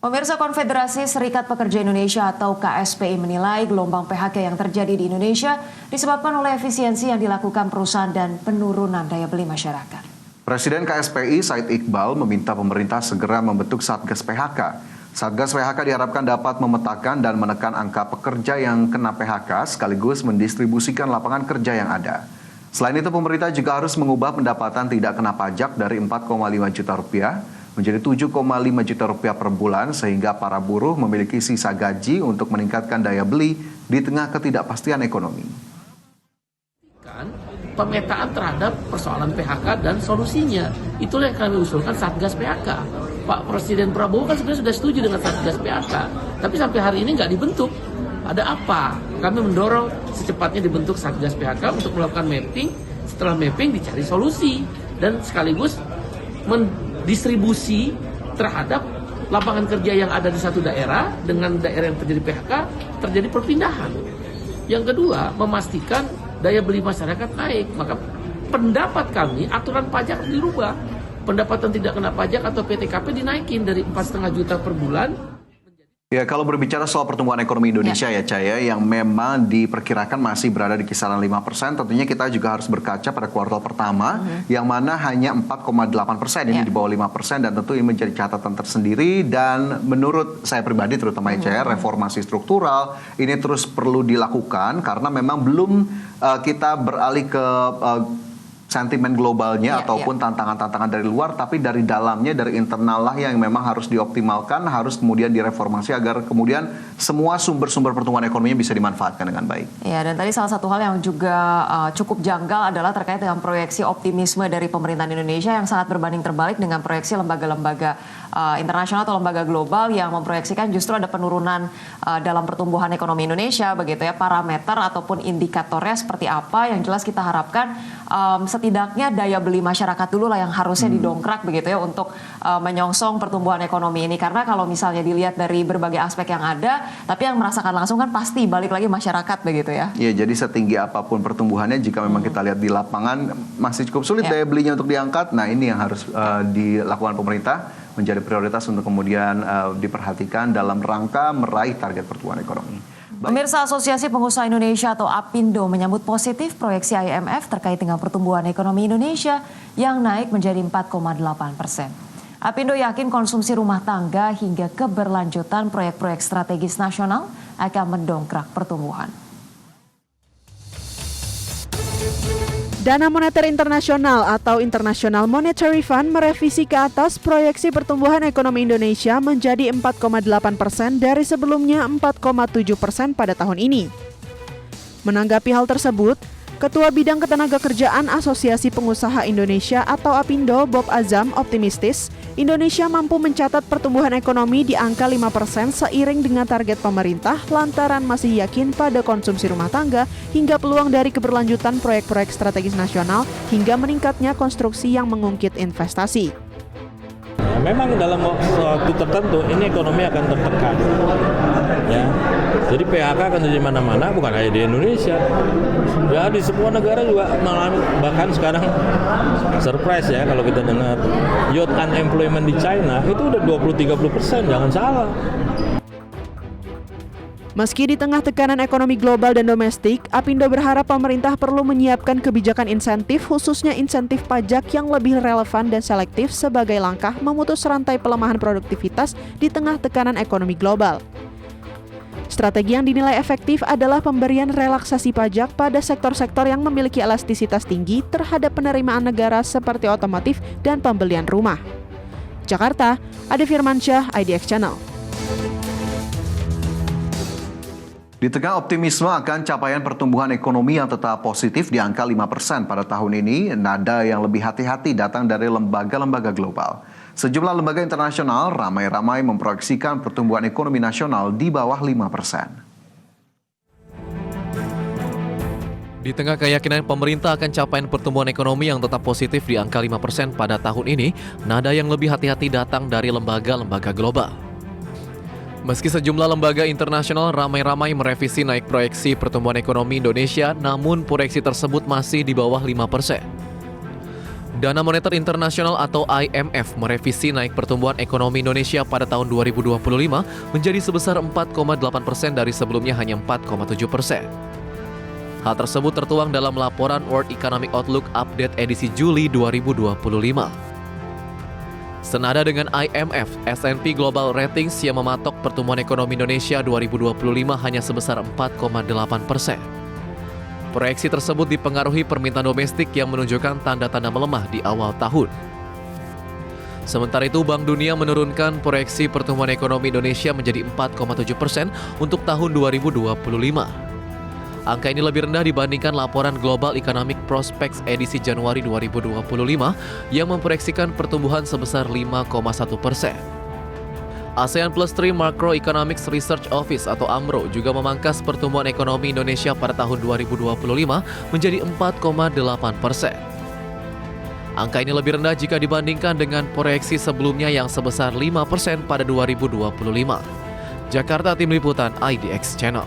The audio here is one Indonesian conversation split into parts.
Pemirsa, Konfederasi Serikat Pekerja Indonesia atau KSPI menilai gelombang PHK yang terjadi di Indonesia disebabkan oleh efisiensi yang dilakukan perusahaan dan penurunan daya beli masyarakat. Presiden KSPI Said Iqbal meminta pemerintah segera membentuk Satgas PHK. Satgas PHK diharapkan dapat memetakan dan menekan angka pekerja yang kena PHK sekaligus mendistribusikan lapangan kerja yang ada. Selain itu, pemerintah juga harus mengubah pendapatan tidak kena pajak dari 4,5 juta rupiah menjadi 7,5 juta rupiah per bulan sehingga para buruh memiliki sisa gaji untuk meningkatkan daya beli di tengah ketidakpastian ekonomi. Pemetaan terhadap persoalan PHK dan solusinya. Itulah yang kami usulkan Satgas PHK. Pak Presiden Prabowo kan sebenarnya sudah setuju dengan Satgas PHK, tapi sampai hari ini nggak dibentuk. Ada apa? Kami mendorong secepatnya dibentuk Satgas PHK untuk melakukan mapping. Setelah mapping dicari solusi dan sekaligus mendistribusi terhadap lapangan kerja yang ada di satu daerah dengan daerah yang terjadi PHK terjadi perpindahan. Yang kedua, memastikan daya beli masyarakat naik. Maka pendapat kami aturan pajak dirubah. Pendapatan tidak kena pajak atau PTKP dinaikin dari 4,5 juta per bulan. Ya, kalau berbicara soal pertumbuhan ekonomi Indonesia ya Caya, yang memang diperkirakan masih berada di kisaran 5%, tentunya kita juga harus berkaca pada kuartal pertama, yang mana hanya 4,8%, ini di bawah 5%, dan tentu ini menjadi catatan tersendiri, dan menurut saya pribadi terutama ya Caya, reformasi struktural ini terus perlu dilakukan, karena memang belum kita beralih ke sentimen globalnya ataupun tantangan-tantangan dari luar, tapi dari dalamnya, dari internal lah yang memang harus dioptimalkan, harus kemudian direformasi agar kemudian semua sumber-sumber pertumbuhan ekonominya bisa dimanfaatkan dengan baik. Ya, dan tadi salah satu hal yang juga cukup janggal adalah terkait dengan proyeksi optimisme dari pemerintahan Indonesia yang sangat berbanding terbalik dengan proyeksi lembaga-lembaga internasional atau lembaga global yang memproyeksikan justru ada penurunan dalam pertumbuhan ekonomi Indonesia, begitu ya, parameter ataupun indikatornya seperti apa. Yang jelas kita harapkan setidaknya daya beli masyarakat dulu lah yang harusnya didongkrak begitu ya untuk menyongsong pertumbuhan ekonomi ini, karena kalau misalnya dilihat dari berbagai aspek yang ada, tapi yang merasakan langsung kan pasti balik lagi masyarakat begitu ya. Iya, jadi setinggi apapun pertumbuhannya jika memang kita lihat di lapangan masih cukup sulit daya belinya untuk diangkat. Nah, ini yang harus dilakukan pemerintah, menjadi prioritas untuk kemudian diperhatikan dalam rangka meraih target pertumbuhan ekonomi. Pemirsa, Asosiasi Pengusaha Indonesia atau APindo menyambut positif proyeksi IMF terkait dengan pertumbuhan ekonomi Indonesia yang naik menjadi 4,8%. APindo yakin konsumsi rumah tangga hingga keberlanjutan proyek-proyek strategis nasional akan mendongkrak pertumbuhan. Dana Moneter Internasional atau International Monetary Fund merevisi ke atas proyeksi pertumbuhan ekonomi Indonesia menjadi 4,8% dari sebelumnya 4,7% pada tahun ini. Menanggapi hal tersebut, Ketua Bidang Ketenagakerjaan Asosiasi Pengusaha Indonesia atau APindo, Bob Azam, optimistis Indonesia mampu mencatat pertumbuhan ekonomi di angka 5% seiring dengan target pemerintah lantaran masih yakin pada konsumsi rumah tangga hingga peluang dari keberlanjutan proyek-proyek strategis nasional hingga meningkatnya konstruksi yang mengungkit investasi. Memang dalam waktu tertentu ini ekonomi akan tertekan, ya. Jadi PHK akan di mana-mana, bukan hanya di Indonesia. Ya, di semua negara juga mengalami, bahkan sekarang surprise ya kalau kita dengar youth unemployment di China itu udah 20-30%, jangan salah. Meski di tengah tekanan ekonomi global dan domestik, APindo berharap pemerintah perlu menyiapkan kebijakan insentif, khususnya insentif pajak yang lebih relevan dan selektif sebagai langkah memutus rantai pelemahan produktivitas di tengah tekanan ekonomi global. Strategi yang dinilai efektif adalah pemberian relaksasi pajak pada sektor-sektor yang memiliki elastisitas tinggi terhadap penerimaan negara seperti otomotif dan pembelian rumah. Jakarta, Ade Firmansyah, IDX Channel. Di tengah optimisme akan capaian pertumbuhan ekonomi yang tetap positif di angka 5% pada tahun ini, nada yang lebih hati-hati datang dari lembaga-lembaga global. Sejumlah lembaga internasional ramai-ramai memproyeksikan pertumbuhan ekonomi nasional di bawah 5%. Di tengah keyakinan pemerintah akan capaian pertumbuhan ekonomi yang tetap positif di angka 5% pada tahun ini, nada yang lebih hati-hati datang dari lembaga-lembaga global. Meski sejumlah lembaga internasional ramai-ramai merevisi naik proyeksi pertumbuhan ekonomi Indonesia, namun proyeksi tersebut masih di bawah 5%. Dana Moneter Internasional atau IMF merevisi naik pertumbuhan ekonomi Indonesia pada tahun 2025 menjadi sebesar 4,8% dari sebelumnya hanya 4,7%. Hal tersebut tertuang dalam laporan World Economic Outlook Update edisi Juli 2025. Senada dengan IMF, S&P Global Ratings yang mematok pertumbuhan ekonomi Indonesia 2025 hanya sebesar 4,8%. Proyeksi tersebut dipengaruhi permintaan domestik yang menunjukkan tanda-tanda melemah di awal tahun. Sementara itu, Bank Dunia menurunkan proyeksi pertumbuhan ekonomi Indonesia menjadi 4,7% untuk tahun 2025. Angka ini lebih rendah dibandingkan laporan Global Economic Prospects edisi Januari 2025 yang memproyeksikan pertumbuhan sebesar 5,1%. ASEAN Plus 3 Macroeconomics Research Office atau AMRO juga memangkas pertumbuhan ekonomi Indonesia pada tahun 2025 menjadi 4,8%. Angka ini lebih rendah jika dibandingkan dengan proyeksi sebelumnya yang sebesar 5% pada 2025. Jakarta, Tim Liputan IDX Channel.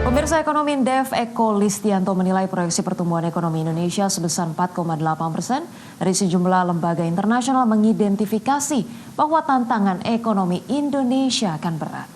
Pemirsa ekonomi Indef Eko Listianto menilai proyeksi pertumbuhan ekonomi Indonesia sebesar 4,8% dari sejumlah lembaga internasional mengidentifikasi bahwa tantangan ekonomi Indonesia akan berat.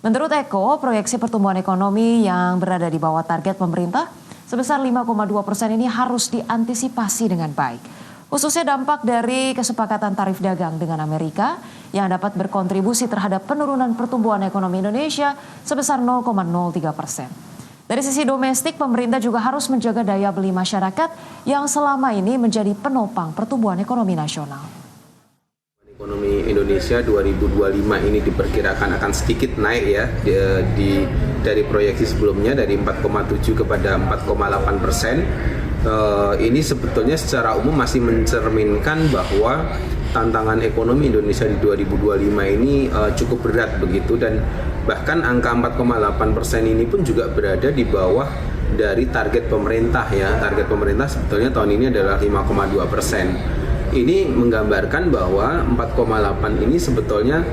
Menurut Eko, proyeksi pertumbuhan ekonomi yang berada di bawah target pemerintah sebesar 5,2% ini harus diantisipasi dengan baik. Khususnya dampak dari kesepakatan tarif dagang dengan Amerika yang dapat berkontribusi terhadap penurunan pertumbuhan ekonomi Indonesia sebesar 0,03%. Dari sisi domestik, pemerintah juga harus menjaga daya beli masyarakat yang selama ini menjadi penopang pertumbuhan ekonomi nasional. Ekonomi Indonesia 2025 ini diperkirakan akan sedikit naik ya dari proyeksi sebelumnya dari 4,7 kepada 4,8%. Ini sebetulnya secara umum masih mencerminkan bahwa tantangan ekonomi Indonesia di 2025 ini cukup berat begitu, dan bahkan angka 4,8% ini pun juga berada di bawah dari target pemerintah ya. Target pemerintah sebetulnya tahun ini adalah 5,2%. Ini menggambarkan bahwa 4,8 ini sebetulnya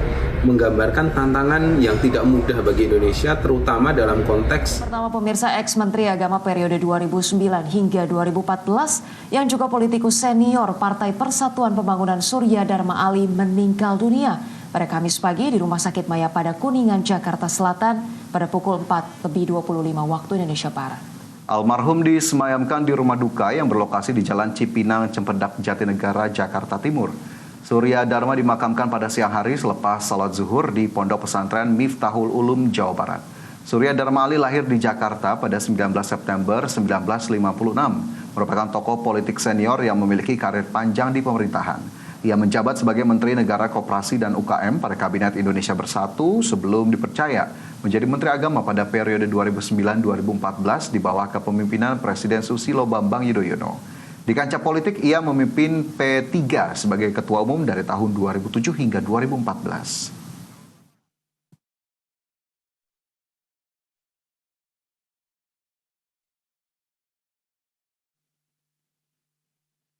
menggambarkan tantangan yang tidak mudah bagi Indonesia, terutama dalam konteks. Pertama, pemirsa, ex-Menteri Agama periode 2009 hingga 2014 yang juga politikus senior Partai Persatuan Pembangunan Surya Dharma Ali meninggal dunia pada Kamis pagi di Rumah Sakit Mayapada Kuningan, Jakarta Selatan pada pukul 4:25 waktu Indonesia Barat. Almarhum disemayamkan di rumah duka yang berlokasi di Jalan Cipinang, Cempedak, Jatinegara, Jakarta Timur. Surya Dharma dimakamkan pada siang hari selepas salat zuhur di Pondok Pesantren Miftahul Ulum, Jawa Barat. Surya Dharma Ali lahir di Jakarta pada 19 September 1956, merupakan tokoh politik senior yang memiliki karir panjang di pemerintahan. Ia menjabat sebagai Menteri Negara Koperasi dan UKM pada Kabinet Indonesia Bersatu sebelum dipercaya menjadi Menteri Agama pada periode 2009-2014 di bawah kepemimpinan Presiden Susilo Bambang Yudhoyono. Di kancah politik, ia memimpin P3 sebagai Ketua Umum dari tahun 2007 hingga 2014.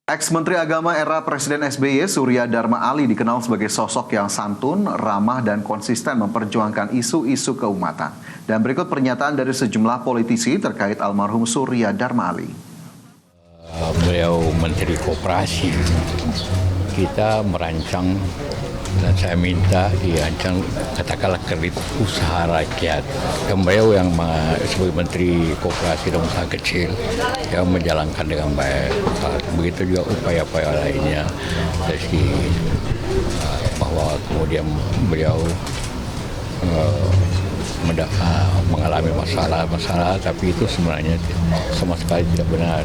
Ex-Menteri Agama era Presiden SBY, Surya Dharma Ali dikenal sebagai sosok yang santun, ramah, dan konsisten memperjuangkan isu-isu keumatan. Dan berikut pernyataan dari sejumlah politisi terkait almarhum Surya Dharma Ali. Beliau Menteri Koperasi, kita merancang dan saya minta dirancang katakanlah kredit usaha rakyat. Dan beliau yang sebagai Menteri Koperasi dan Usaha Kecil yang menjalankan dengan baik. Begitu juga upaya-upaya lainnya dari bahwa kemudian beliau mengalami masalah, tapi itu sebenarnya sama sekali tidak benar.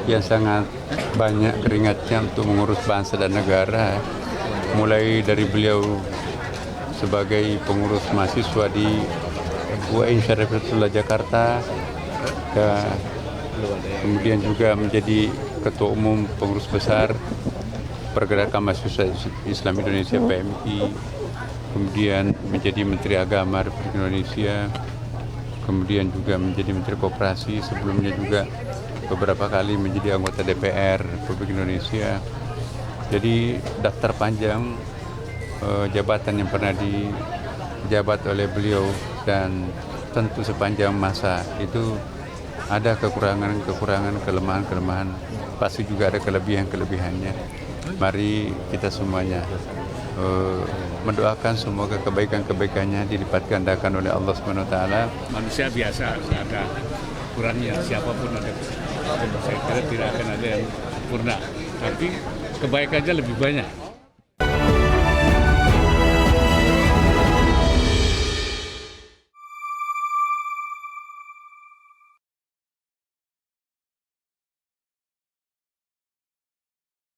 Yang sangat banyak keringatnya untuk mengurus bangsa dan negara, mulai dari beliau sebagai pengurus mahasiswa di UIN Syarifullah Jakarta, kemudian juga menjadi Ketua Umum Pengurus Besar Pergerakan Mahasiswa Islam Indonesia PMI, kemudian menjadi Menteri Agama Republik Indonesia, kemudian juga menjadi Menteri Koperasi, sebelumnya juga beberapa kali menjadi anggota DPR Republik Indonesia. Jadi daftar panjang jabatan yang pernah dijabat oleh beliau, dan tentu sepanjang masa itu ada kekurangan, kelemahan, pasti juga ada kelebihannya. Mari kita semuanya mendoakan semoga kebaikannya dilipat gandakan oleh Allah SWT. Manusia biasa ada kurangnya, siapapun ada. Saya kira tidak akan ada yang sempurna, tapi kebaikannya lebih banyak.